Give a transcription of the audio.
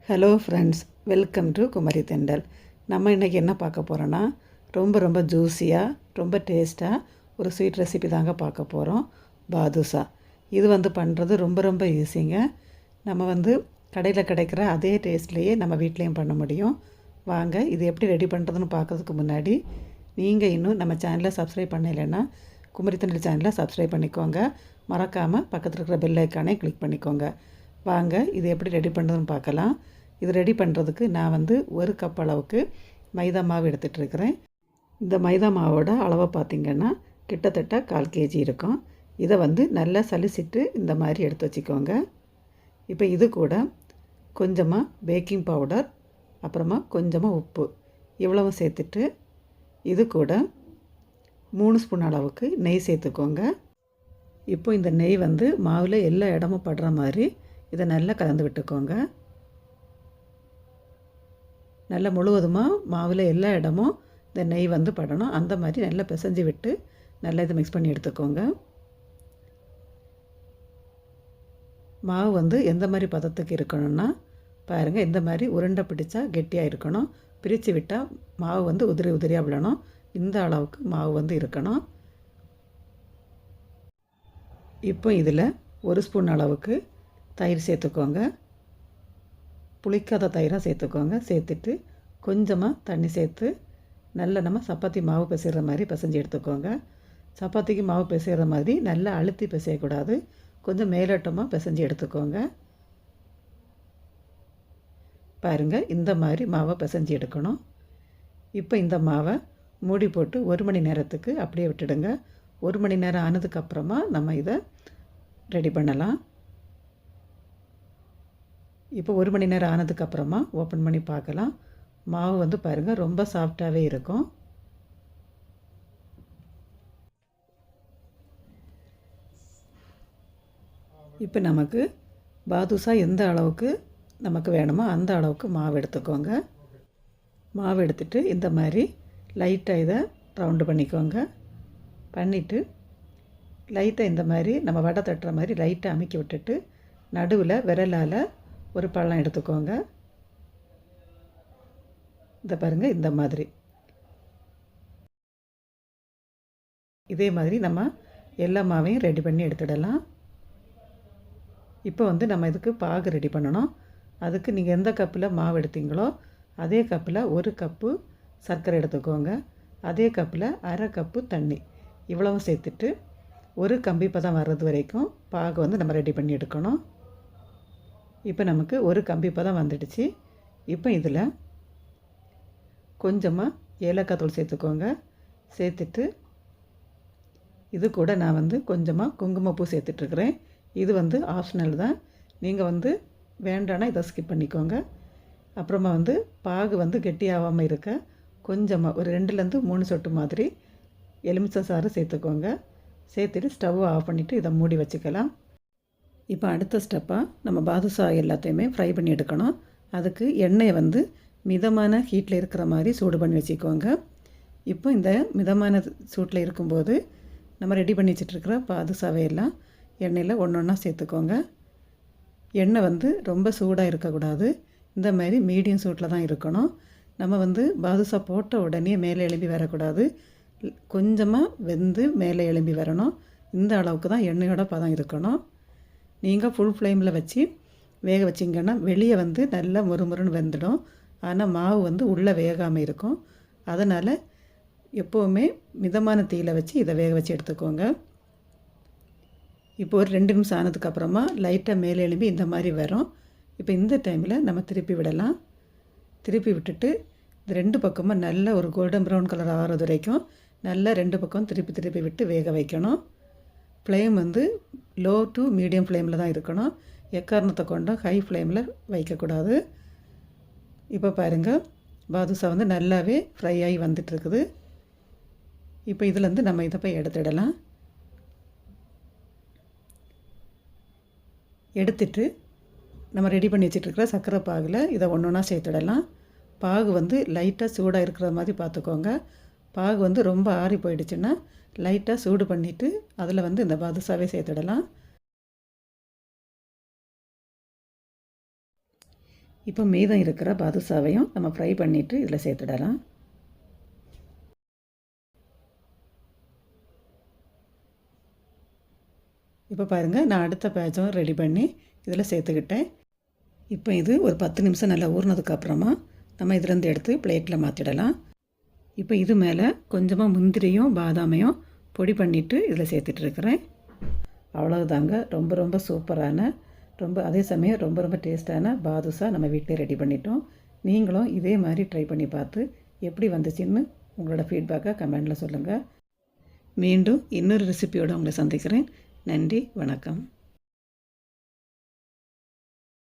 Hello friends, welcome to Kumari தெண்டல். நம்ம இன்றைக்கி என்ன பார்க்க போகிறோன்னா, ரொம்ப ஜூஸியாக ரொம்ப டேஸ்ட்டாக ஒரு ஸ்வீட் ரெசிபி தாங்க பார்க்க போகிறோம். பாதுஷா. இது பண்ணுறது ரொம்ப ஈஸிங்க. நம்ம கடையில் கிடைக்கிற அதே டேஸ்ட்லேயே நம்ம வீட்லேயும் பண்ண முடியும். வாங்க, இது எப்படி ரெடி பண்ணுறதுன்னு பார்க்கறதுக்கு முன்னாடி நீங்கள் இன்னும் நம்ம சேனலை சப்ஸ்கிரைப் பண்ணலைன்னா குமரி தெண்டல் சேனலை சப்ஸ்கிரைப் பண்ணிக்கோங்க. மறக்காமல் பக்கத்தில் இருக்கிற பெல் ஐக்கானே கிளிக் பண்ணிக்கோங்க. வாங்க, இது எப்படி ரெடி பண்ணுறதுன்னு பார்க்கலாம். இது ரெடி பண்ணுறதுக்கு நான் ஒரு கப் அளவுக்கு மைதா மாவு எடுத்துகிட்ருக்கிறேன். இந்த மைதா மாவோட அளவை பார்த்திங்கன்னா கிட்டத்தட்ட 1/4 kg இருக்கும். இதை நல்லா சலிச்சிட்டு இந்த மாதிரி எடுத்து வச்சுக்கோங்க. இப்போ இது கூட கொஞ்சமாக பேக்கிங் பவுடர், அப்புறமா கொஞ்சமாக உப்பு இவ்வளவும் சேர்த்துட்டு இது கூட 3 ஸ்பூன் அளவுக்கு நெய் சேர்த்துக்கோங்க. இப்போ இந்த நெய் மாவில் எல்லா இடமும் படுற மாதிரி இதை நல்லா கலந்து விட்டுக்கோங்க. நல்லா முழுவதுமாக மாவில் எல்லா இடமும் இந்த நெய் படணும். அந்த மாதிரி நல்லா பிசைஞ்சு விட்டு நல்லா இதை மிக்ஸ் பண்ணி எடுத்துக்கோங்க. மாவு எந்த மாதிரி பதத்துக்கு இருக்கணும்னா பாருங்கள், இந்த மாதிரி உருண்டை பிடிச்சா கெட்டியாக இருக்கணும். பிரித்து விட்டால் மாவு உதிரியாக விழணும். இந்த அளவுக்கு மாவு இருக்கணும். இப்போ இதில் 1 ஸ்பூன் அளவுக்கு தயிர் சேர்த்துக்கோங்க. புளிக்காத தயிராக சேர்த்துக்கோங்க. சேர்த்துட்டு கொஞ்சமாக தண்ணி சேர்த்து நல்லா நம்ம சப்பாத்தி மாவு பிசைகிற மாதிரி பிசைஞ்சு எடுத்துக்கோங்க. சப்பாத்திக்கு மாவு பிசைகிற மாதிரி நல்லா அழுத்தி பிசையக்கூடாது, கொஞ்சம் மேலோட்டமாக பிசைஞ்சு எடுத்துக்கோங்க. பாருங்கள், இந்த மாதிரி மாவை பிசைஞ்சு எடுக்கணும். இப்போ இந்த மாவை மூடி போட்டு 1 மணி நேரத்துக்கு அப்படியே விட்டுடுங்க. 1 மணி நேரம் ஆனதுக்கப்புறமா நம்ம இதை ரெடி பண்ணலாம். இப்போ 1 மணி நேரம் ஆனதுக்கப்புறமா ஓப்பன் பண்ணி பார்க்கலாம். மாவு பாருங்கள், ரொம்ப சாஃப்டாகவே இருக்கும். இப்போ நமக்கு பாதுஷா எந்த அளவுக்கு நமக்கு வேணுமோ அந்த அளவுக்கு மாவு எடுத்துக்கோங்க. மாவு எடுத்துகிட்டு இந்த மாதிரி லைட்டாக இதை ரவுண்டு பண்ணிக்கோங்க. பண்ணிவிட்டு லைட்டாக இந்த மாதிரி நம்ம வடை தட்டுற மாதிரி லைட்டாக அமுக்கி விட்டுட்டு நடுவில் விரலால் ஒரு பழம் எடுத்துக்கோங்க. இதை பாருங்கள், இந்த மாதிரி இதே மாதிரி நம்ம எல்லா மாவையும் ரெடி பண்ணி எடுத்துடலாம். இப்போ நம்ம இதுக்கு பாகு ரெடி பண்ணணும். அதுக்கு நீங்கள் எந்த கப்பில் மாவு எடுத்தீங்களோ அதே கப்பில் 1 கப்பு சர்க்கரை எடுத்துக்கோங்க. அதே கப்பில் 1/2 கப்பு தண்ணி இவ்வளவும் சேர்த்துட்டு ஒரு கம்பி பதம் வர்றது வரைக்கும் பாகு நம்ம ரெடி பண்ணி எடுக்கணும். இப்போ நமக்கு ஒரு கம்பி பதம் வந்துடுச்சு. இப்போ இதில் கொஞ்சமாக ஏலக்காய் தூள் சேர்த்துக்கோங்க. சேர்த்துட்டு இது கூட நான் கொஞ்சமாக குங்குமப்பூ சேர்த்துட்ருக்குறேன். இது ஆப்ஷனல் தான். நீங்கள் வேண்டானா இதை ஸ்கிப் பண்ணிக்கோங்க. அப்புறமா பாகு கெட்டியாகாமல் இருக்க கொஞ்சமாக ஒரு 2லேருந்து 3 சொட்டு மாதிரி எலுமிச்சை சாறு சேர்த்துக்கோங்க. சேர்த்துட்டு ஸ்டவ்வை ஆஃப் பண்ணிவிட்டு இதை மூடி வச்சுக்கலாம். இப்போ அடுத்த ஸ்டெப்பாக நம்ம பாதுஷா எல்லாத்தையுமே ஃப்ரை பண்ணி எடுக்கணும். அதுக்கு எண்ணெயை மிதமான ஹீட்டில் இருக்கிற மாதிரி சூடு பண்ணி வச்சுக்கோங்க. இப்போ இந்த மிதமான சூட்டில் இருக்கும்போது நம்ம ரெடி பண்ணி வச்சிட்ருக்கிற பாதுஷாவை எல்லாம் எண்ணெயில் ஒன்றா சேர்த்துக்கோங்க. எண்ணெய் ரொம்ப சூடாக இருக்கக்கூடாது, இந்த மாதிரி மீடியம் சூட்டில் தான் இருக்கணும். நம்ம பாதுஷா போட்ட உடனே மேலே எழும்பி வரக்கூடாது, கொஞ்சமாக வெந்து மேலே எழும்பி வரணும். இந்த அளவுக்கு தான் எண்ணெயோட பதம் இருக்கணும். நீங்கள் ஃபுல் ஃப்ளேமில் வச்சு வேக வச்சிங்கன்னா வெளியே நல்லா முறுமுறுன்னு வெந்துடும். ஆனால் மாவு உள்ளே வேகாமல் இருக்கும். அதனால் எப்போவுமே மிதமான தீயில் வச்சு இதை வேக வச்சு எடுத்துக்கோங்க. இப்போ ஒரு 2 நிமிஷம் ஆனதுக்கப்புறமா லைட்டாக மேலே எழும்பி இந்த மாதிரி வரும். இப்போ இந்த டைமில் நம்ம திருப்பி விடலாம். திருப்பி விட்டுட்டு இந்த 2 பக்கமும் நல்ல ஒரு கோல்டன் ப்ரௌன் கலர் ஆகிறது வரைக்கும் நல்லா 2 பக்கம் திருப்பி விட்டு வேக வைக்கணும். ஃப்ளேம் லோ டு மீடியம் ஃப்ளேமில் தான் இருக்கணும். எக்காரணத்தை கொண்டும் ஹை ஃப்ளேமில் வைக்கக்கூடாது. இப்போ பாருங்கள், பாதுஷா நல்லாவே ஃப்ரை ஆகி வந்துட்டுருக்குது. இப்போ இதிலேருந்து நம்ம இதை போய் எடுத்துடலாம். எடுத்துட்டு நம்ம ரெடி பண்ணி வச்சிட்ருக்கிற சர்க்கரை பாகில் இதை ஒன்றா சேர்த்துடலாம். பாகு லைட்டாக சூடாக இருக்கிற மாதிரி பார்த்துக்கோங்க. பாகு ரொம்ப ஆறி போயிடுச்சுன்னா லைட்டாக சூடு பண்ணிவிட்டு அதில் இந்த பாதுஷாவே சேர்த்துடலாம். இப்போ மீதம் இருக்கிற பாதுஷாவையும் நம்ம ஃப்ரை பண்ணிவிட்டு இதில் சேர்த்துடலாம். இப்போ பாருங்கள், நான் அடுத்த பேட்சும் ரெடி பண்ணி இதில் சேர்த்துக்கிட்டேன். இப்போ இது ஒரு 10 நிமிஷம் நல்லா ஊறினதுக்கப்புறமா நம்ம இதிலேருந்து எடுத்து பிளேட்டில் மாற்றிடலாம். இப்போ இது மேலே கொஞ்சமாக முந்திரியும் பாதாமையும் பொடி பண்ணிவிட்டு இதில் சேர்த்துட்ருக்குறேன். அவ்வளோதாங்க, ரொம்ப ரொம்ப சூப்பரான, ரொம்ப அதே சமயம் ரொம்ப ரொம்ப டேஸ்ட்டான பாதுஷா நம்ம வீட்டிலே ரெடி பண்ணிட்டோம். நீங்களும் இதே மாதிரி ட்ரை பண்ணி பார்த்து எப்படி வந்துச்சுன்னு உங்களோட ஃபீட்பேக்கை கமெண்டில் சொல்லுங்கள். மீண்டும் இன்னொரு ரெசிபியோடு உங்களை சந்திக்கிறேன். நன்றி, வணக்கம்.